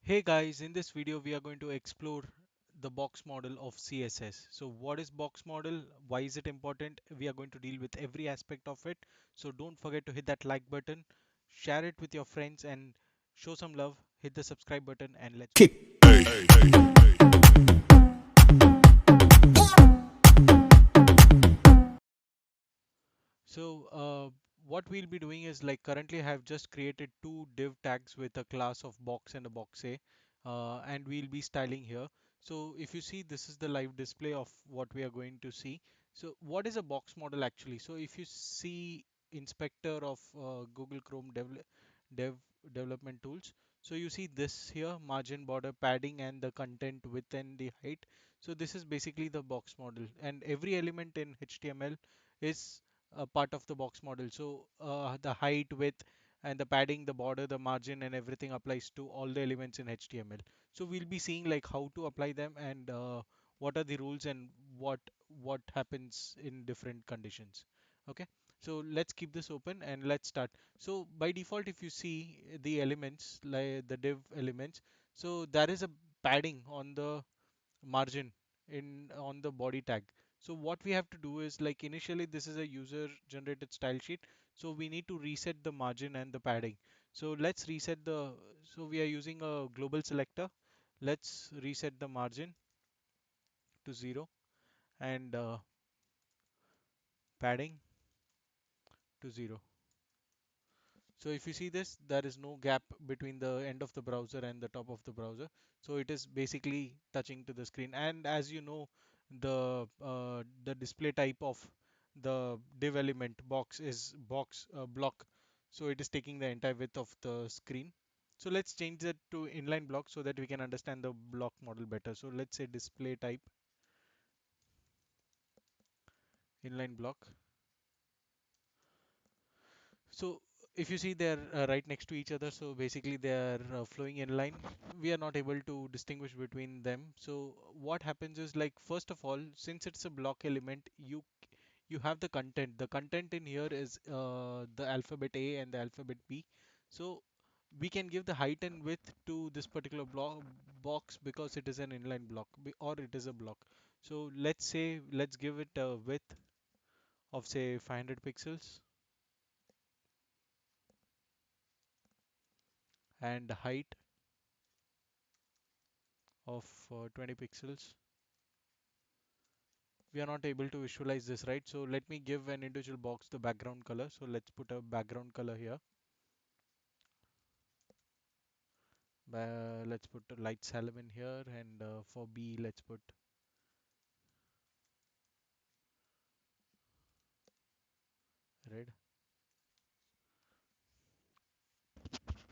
Hey guys, in this video we are going to explore the box model of CSS. So what is box model? Why is it important? We are going to deal with every aspect of it. So don't forget to hit that like button, share it with your friends and show some love. Hit the subscribe button and let's begin. What we'll be doing is like currently I have just created two div tags with a class of box and a box A, and we'll be styling here. So if you see, this is the live display of what we are going to see. So what is a box model actually? So if you see inspector of Google Chrome dev development tools, so you see this here, margin, border, padding, and the content within the height. So this is basically the box model, and every element in HTML is a part of the box model. So the height, width, and the padding, the border, the margin, and everything applies to all the elements in HTML. So we'll be seeing like how to apply them and what are the rules and what happens in different conditions. Okay, so let's keep this open and let's start. So by default, if you see the elements, like the div elements, so there is a padding on the margin in on the body tag. So what we have to do is like initially this is a user generated style sheet, so we need to reset the margin and the padding. So let's reset the, so we are using a global selector. Let's reset the margin to 0 and padding to 0. So if you see this, there is no gap between the end of the browser and the top of the browser. So it is basically touching to the screen. And as you know, the display type of the div element box is box block. So it is taking the entire width of the screen. So let's change that to inline block so that we can understand the block model better. So let's say display type inline block. So if you see they're right next to each other, so basically they are flowing in line. We are not able to distinguish between them. So what happens is like first of all, since it's a block element, you have the content. The content in here is the alphabet A and the alphabet B. So we can give the height and width to this particular block box because it is an inline block or it is a block. So let's say let's give it a width of say 500 pixels and height of 20 pixels. We are not able to visualize this, right? So let me give an individual box the background color. So let's put a background color here. Let's put a light salmon here, and for B let's put red.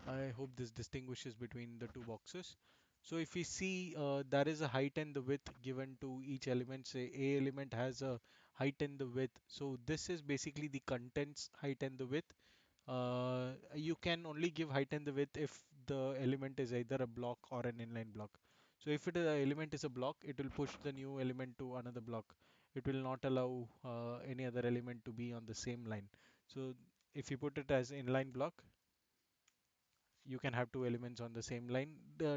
I hope this distinguishes between the two boxes. So if we see, there is a height and the width given to each element. Say A element has a height and the width. So this is basically the contents height and the width. You can only give height and the width if the element is either a block or an inline block. So if element is a block, it will push the new element to another block. It will not allow any other element to be on the same line. So if you put it as inline block, you can have two elements on the same line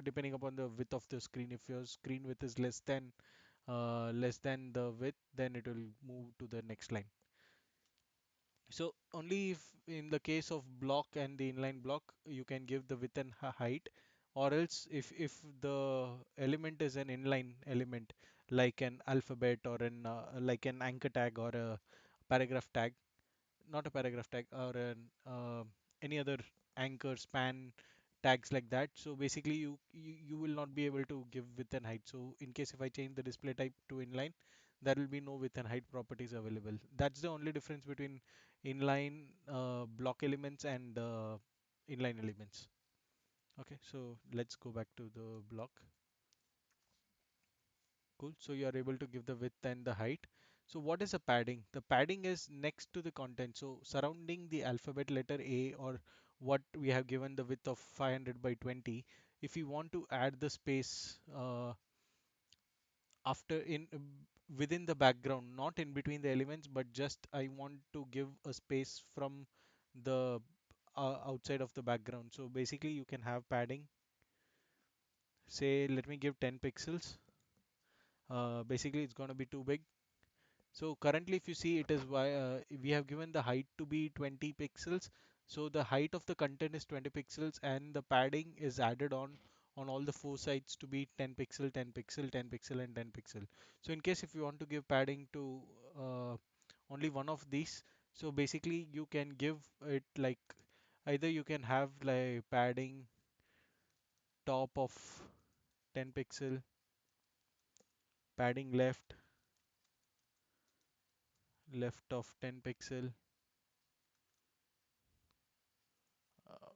depending upon the width of the screen. If your screen width is less than the width, then it will move to the next line. So only if in the case of block and the inline block, you can give the width and height, or else if the element is an inline element like an alphabet or an like an anchor tag or a paragraph tag, not a paragraph tag or an any other anchor span tags like that. So basically you will not be able to give width and height. So in case if I change the display type to inline, there will be no width and height properties available. That's the only difference between inline block elements and inline elements. Okay, so let's go back to the block. Cool. So you are able to give the width and the height. So what is a padding? The padding is next to the content. So surrounding the alphabet letter A, or what we have given the width of 500 by 20. If you want to add the space after in within the background, not in between the elements, but just I want to give a space from the outside of the background. So basically you can have padding say let me give 10 pixels. Basically it's going to be too big. So currently if you see it is why we have given the height to be 20 pixels. So the height of the content is 20 pixels and the padding is added on all the four sides to be 10 pixel, 10 pixel, 10 pixel and 10 pixel. So in case if you want to give padding to only one of these, so basically you can give it like either you can have like padding top of 10 pixel, padding left of 10 pixel. Uh,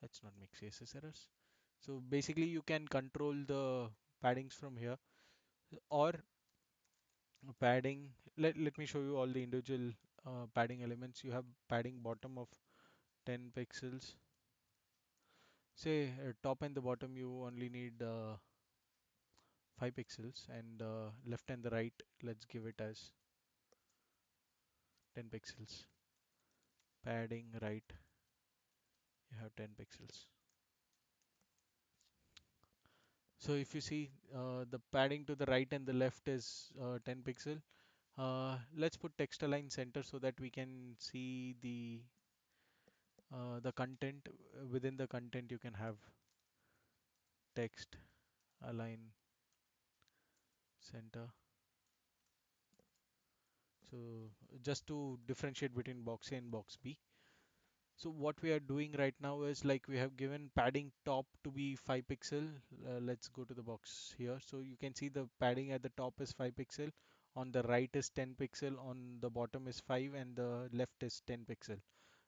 let's not make CSS errors. So basically you can control the paddings from here or padding. Let me show you all the individual padding elements. You have padding bottom of 10 pixels. Say top and the bottom you only need 5 pixels and left and the right let's give it as 10 pixels. Padding right you have 10 pixels. So if you see the padding to the right and the left is 10 pixel. Let's put text align center so that we can see the content. Within the content you can have text align center. So just to differentiate between box A and box B. So what we are doing right now is like we have given padding top to be 5 pixel. Let's go to the box here. So you can see the padding at the top is 5 pixel. On the right is 10 pixel. On the bottom is 5 and the left is 10 pixel.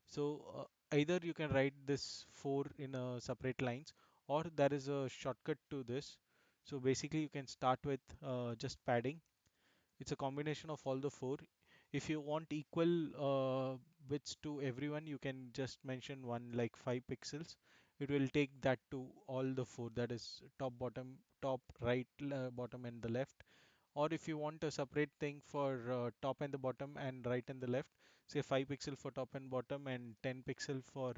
So either you can write this 4 in a separate lines or there is a shortcut to this. So basically you can start with just padding. It's a combination of all the four. If you want equal widths to everyone, you can just mention one like 5 pixels. It will take that to all the four, that is top, bottom, top, right, bottom, and the left. Or if you want a separate thing for top and the bottom and right and the left, say 5 pixel for top and bottom and 10 pixel for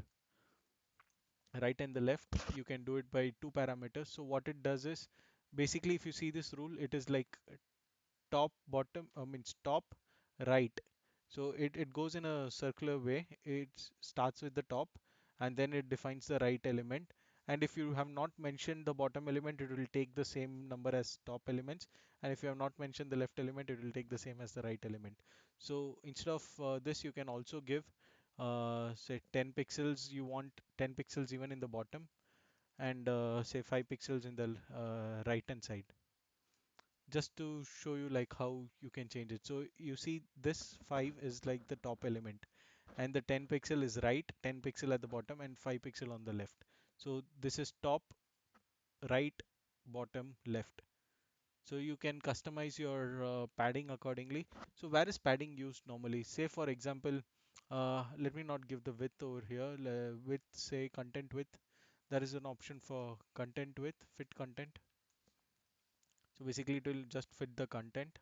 right and the left, you can do it by two parameters. So what it does is basically if you see this rule, it is like top bottom means top right, so it goes in a circular way. It starts with the top and then it defines the right element, and if you have not mentioned the bottom element it will take the same number as top elements, and if you have not mentioned the left element it will take the same as the right element. So instead of this you can also give say 10 pixels, you want 10 pixels even in the bottom and say 5 pixels in the right hand side, just to show you like how you can change it. So you see this 5 is like the top element and the 10 pixel is right, 10 pixel at the bottom and 5 pixel on the left. So this is top, right, bottom, left. So you can customize your padding accordingly. So where is padding used normally? Say for example, let me not give the width over here. Width, say content width. There is an option for content width, fit content. So basically it will just fit the content.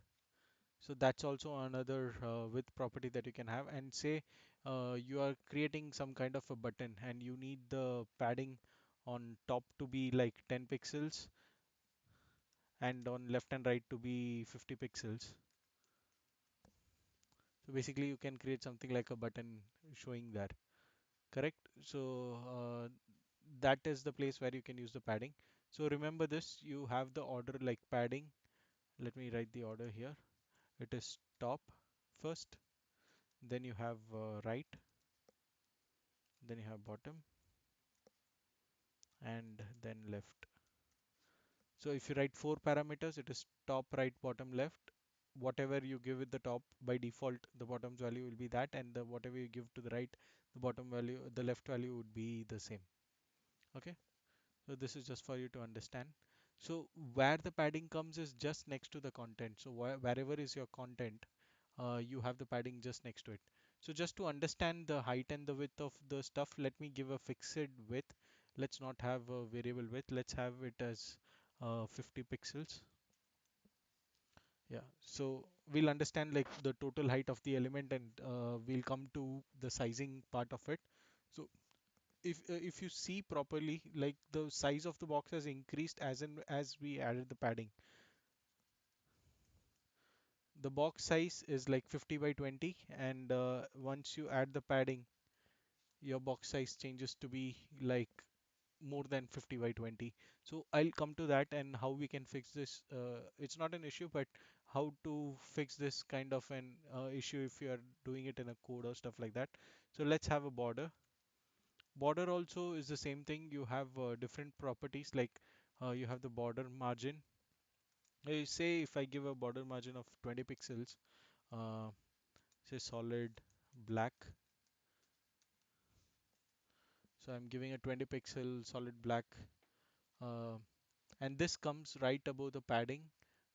So that's also another width property that you can have. And say you are creating some kind of a button and you need the padding on top to be like 10 pixels and on left and right to be 50 pixels. So basically you can create something like a button showing that. Correct? So that is the place where you can use the padding. So remember this, you have the order like padding. Let me write the order here. It is top first, then you have right, then you have bottom, and then left. So if you write four parameters, it is top, right, bottom, left. Whatever you give it the top, by default, the bottom's value will be that, and the whatever you give to the right, the bottom value, the left value would be the same. Okay. So this is just for you to understand. So where the padding comes is just next to the content. So wherever is your content, you have the padding just next to it. So just to understand the height and the width of the stuff, let me give a fixed width. Let's not have a variable width. Let's have it as 50 pixels. Yeah. So we'll understand like the total height of the element and we'll come to the sizing part of it. So if you see properly, like the size of the box has increased as we added the padding. The box size is like 50 by 20, and once you add the padding, your box size changes to be like more than 50 by 20. So I'll come to that and how we can fix this. It's not an issue, but how to fix this kind of an issue if you are doing it in a code or stuff like that. So let's have a border. Border also is the same thing. You have different properties, like you have the border margin. Say if I give a border margin of 20 pixels, uh, say solid black. So I'm giving a 20 pixel solid black, uh, and this comes right above the padding.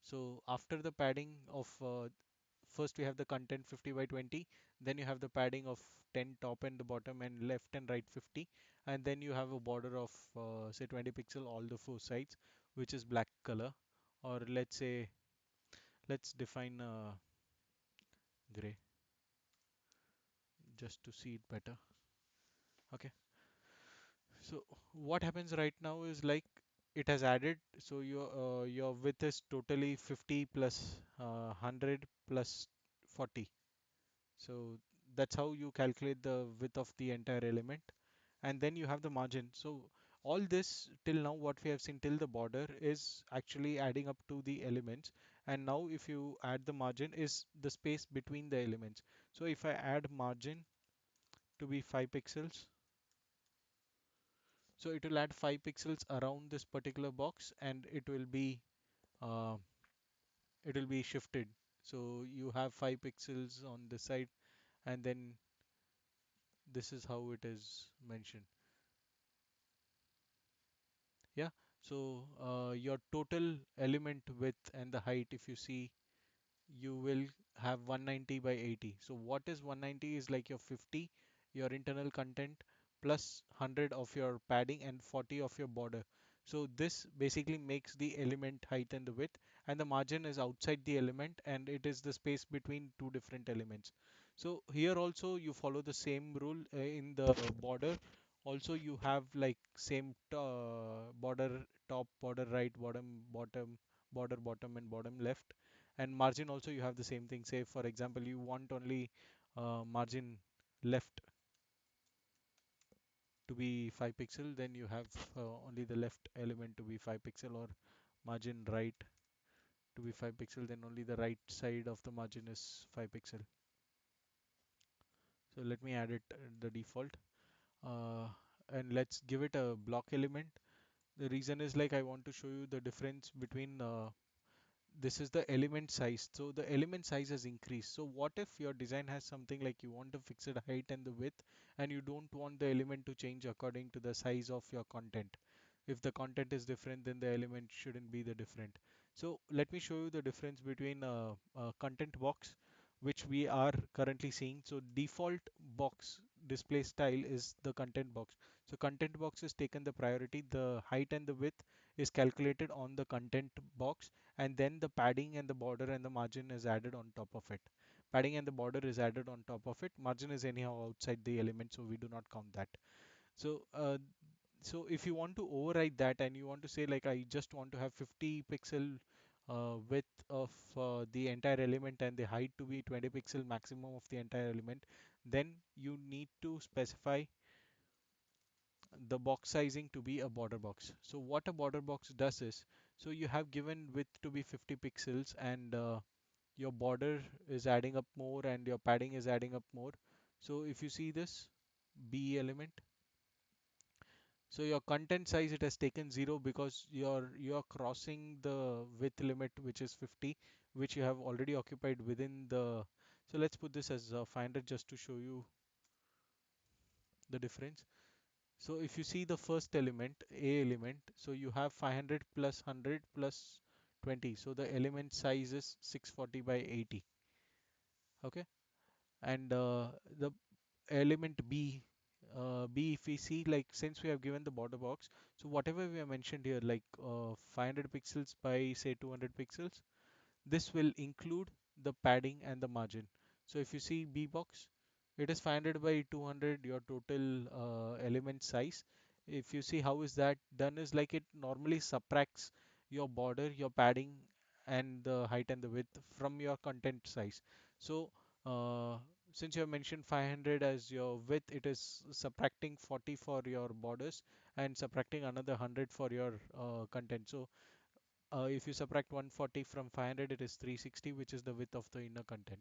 So after the padding of first we have the content 50 by 20, then you have the padding of 10 top and the bottom and left and right 50, and then you have a border of say 20 pixel all the four sides, which is black color, or let's say let's define gray just to see it better. Okay. So what happens right now is like it has added, so your width is totally 50 plus 100 plus 40. So that's how you calculate the width of the entire element. And then you have the margin. So all this till now what we have seen till the border is actually adding up to the elements. And now if you add the margin is the space between the elements. So if I add margin to be 5 pixels, so it will add 5 pixels around this particular box, and uh, it will be shifted. So you have 5 pixels on this side, and then this is how it is mentioned. Yeah. So your total element width and the height, if you see, you will have 190 by 80. So what is 190 is like your 50, your internal content plus 100 of your padding and 40 of your border. So this basically makes the element height and the width, and the margin is outside the element and it is the space between two different elements. So here also you follow the same rule in the border. Also you have like same border top, border right, bottom, border bottom and bottom left. And margin also you have the same thing. Say for example you want only margin left to be 5 pixel, then you have only the left element to be 5 pixel, or margin right to be 5 pixel, then only the right side of the margin is 5 pixel. So let me add it the default, uh, and let's give it a block element. The reason is like I want to show you the difference between this is the element size. So the element size has increased. So what if your design has something like you want a fixed height and the width, and you don't want the element to change according to the size of your content? If the content is different, then the element shouldn't be the different. So let me show you the difference between content box, which we are currently seeing. So default box display style is the content box. So content box is taken the priority. The height and the width is calculated on the content box, and then the padding and the border and the margin is added on top of it. Padding and the border is added on top of it. Margin is anyhow outside the element, so we do not count that. So so if you want to override that and you want to say like I just want to have 50 pixel width of the entire element and the height to be 20 pixel maximum of the entire element, then you need to specify the box sizing to be a border box. So what a border box does is, so you have given width to be 50 pixels, and your border is adding up more and your padding is adding up more. So if you see this B element, so your content size, it has taken 0 because you're crossing the width limit, which is 50, which you have already occupied within the. So let's put this as 500 just to show you the difference. So if you see the first element, A element, so you have 500 plus 100 plus 20. So the element size is 640 by 80. Okay. And the element B, B if we see like since we have given the border box, so whatever we have mentioned here like 500 pixels by say 200 pixels, this will include the padding and the margin. So if you see B box, it is 500 by 200, your total element size. If you see how is that done, is like it normally subtracts your border, your padding, and the height and the width from your content size. So uh, since you have mentioned 500 as your width, it is subtracting 40 for your borders and subtracting another 100 for your content. So if you subtract 140 from 500, it is 360, which is the width of the inner content.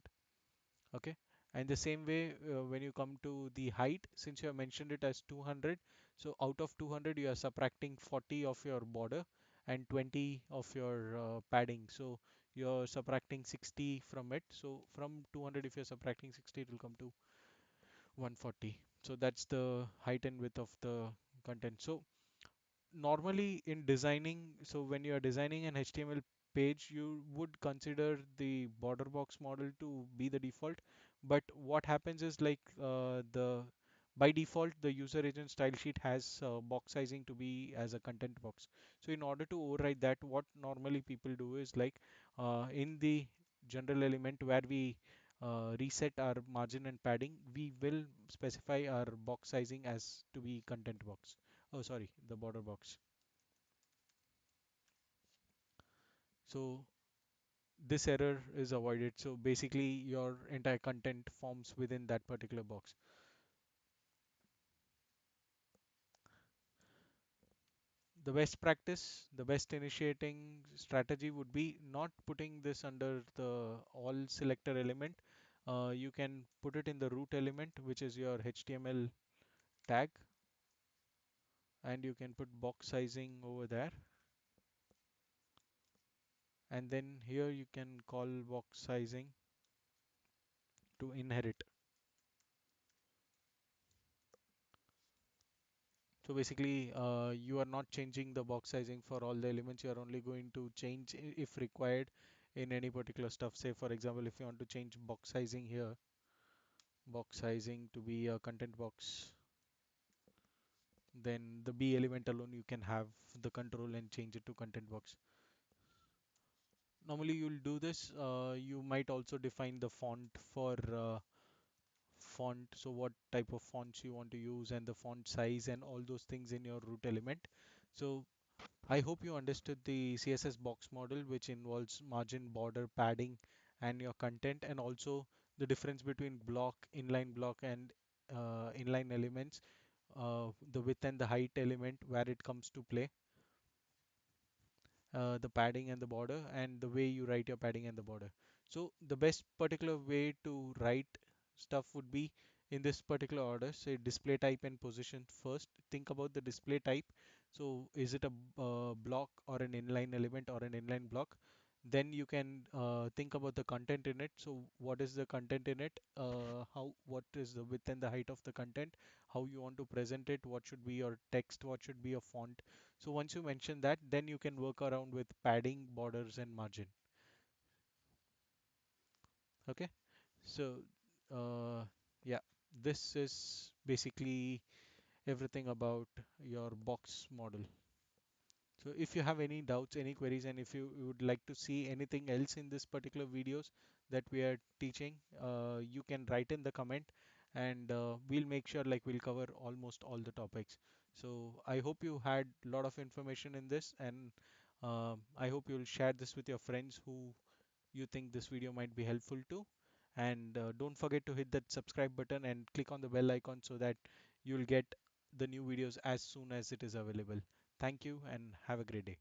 Okay. And the same way, when you come to the height, since you have mentioned it as 200, so out of 200 you are subtracting 40 of your border and 20 of your padding. So you're subtracting 60 from it. So from 200, if you're subtracting 60, it will come to 140. So that's the height and width of the content. So normally in designing, so when you are designing an HTML page, you would consider the border box model to be the default. But what happens is like the by default the user agent style sheet has box sizing to be as a content box. So in order to override that, what normally people do is like in the general element where we reset our margin and padding, we will specify our box sizing as to be content box. Oh, sorry, the border box. So this error is avoided. So basically your entire content forms within that particular box. The best practice, the best initiating strategy would be not putting this under the all selector element. You can put it in the root element, which is your HTML tag, and you can put box sizing over there. And then here you can call box sizing to inherit. So basically, you are not changing the box sizing for all the elements. You are only going to change if required in any particular stuff. Say, for example, if you want to change box sizing here, box sizing to be a content box, then the B element alone you can have the control and change it to content box. Normally, you'll do this. You might also define the font for font. So what type of fonts you want to use and the font size and all those things in your root element. So I hope you understood the CSS box model, which involves margin, border, padding, and your content, and also the difference between block, inline block, and inline elements, the width and the height element where it comes to play, the padding and the border, and the way you write your padding and the border. So the best particular way to write stuff would be in this particular order. Say display type and position first. Think about the display type. So is it a block or an inline element or an inline block? Then you can think about the content in it. So what is the content in it? What is the width and the height of the content? How you want to present it? What should be your text? What should be your font? So once you mention that, then you can work around with padding, borders, and margin. Okay. So yeah, this is basically everything about your box model. So if you have any doubts, any queries, and if you would like to see anything else in this particular videos that we are teaching, you can write in the comment, and we'll make sure like we'll cover almost all the topics. So I hope you had a lot of information in this, and I hope you'll share this with your friends who you think this video might be helpful to. And don't forget to hit that subscribe button and click on the bell icon so that you'll get the new videos as soon as it is available. Thank you and have a great day.